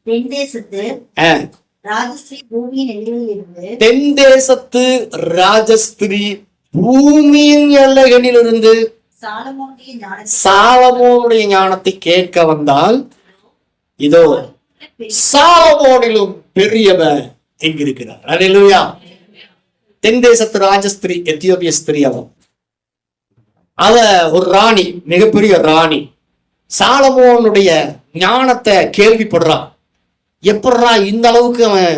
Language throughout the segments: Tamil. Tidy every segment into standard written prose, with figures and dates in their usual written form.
தென் தேசத்து ராஜஸ்திரி பூமியின் எல்லைகளிலிருந்து சாலமோனுடைய ஞானத்தை கேட்க வந்தால், இதோ சாலமோனிலும் பெரியவர் எங்கிருக்கிறார். அல்லேலூயா. தென் தேசத்து ராஜஸ்திரி, எத்தியோப்பிய ஸ்திரீ. அவ ஒரு ராணி, மிகப்பெரிய ராணி. சாலமோனுடைய ஞானத்தை கேள்விப்படுறான். எப்படா இந்த அளவுக்கு அவன்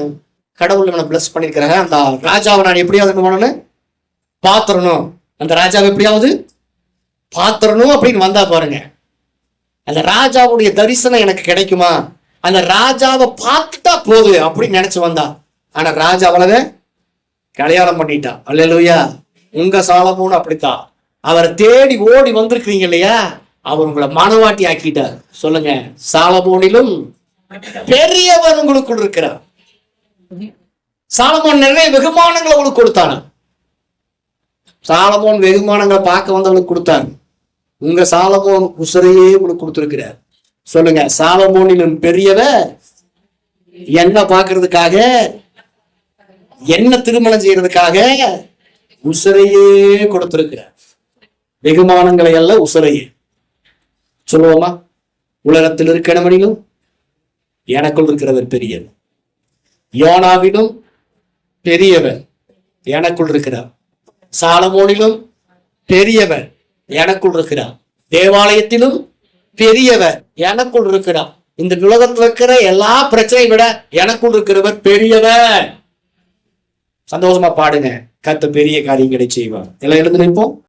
கடவுள் அவனை பிளஸ் பண்ணிருக்கிறாங்க, அந்த ராஜாவை நான் எப்படியாவது பாத்திரணும், அந்த ராஜாவை எப்படியாவது பாத்திரணும் அப்படின்னு வந்தா பாருங்க. அந்த ராஜாவுடைய தரிசனம் எனக்கு கிடைக்குமா, அந்த ராஜாவை பார்த்துட்டா போகுது அப்படின்னு நினைச்சு வந்தா. ஆனா ராஜா அவ்வளவு கல்யாணம் பண்ணிட்டான். அல்லேலூயா. உங்க சாலமோன் அப்படித்தான். அவரை தேடி ஓடி வந்திருக்கிறீங்க இல்லையா, அவர் உங்களை மனவாட்டி ஆக்கிட்டார். சொல்லுங்க, சாலமோனிலும் பெரியவர் உங்களுக்குள் இருக்கிறார். சாலமோன் நிறைய வெகுமானங்களை உங்களுக்கு கொடுத்தாரு. சாலமோன் வெகுமானங்களை பார்க்க வந்தவங்களுக்கு கொடுத்தாரு. உங்க சாலமோன் உசரையே உங்களுக்கு கொடுத்திருக்கிறார். சொல்லுங்க, சாலமோனிலும் பெரியவர் என்ன பார்க்கறதுக்காக, என்ன திருமணம் செய்யறதுக்காக உசரையே கொடுத்திருக்கிறார். வெகுமானங்களை அல்ல, உசரையே. சொல்லுவோமா, உலகத்தில் இருக்கிறவனிலும் எனக்குள் இருக்கிறவர் பெரியவர், யோனாவிலும் பெரியவர் எனக்குள் இருக்கிறார், சாலமோனிலும் பெரியவர் எனக்குள் இருக்கிறார், தேவாலயத்திலும் பெரியவர் எனக்குள் இருக்கிறார். இந்த உலகத்தில் இருக்கிற எல்லா பிரச்சனையை விட எனக்குள் இருக்கிறவர் பெரியவர். சந்தோஷமா பாடுங்க, கர்த்தர் பெரிய காரியங்களை செய்வார். எல்லாம் எழுந்து நிற்போம்.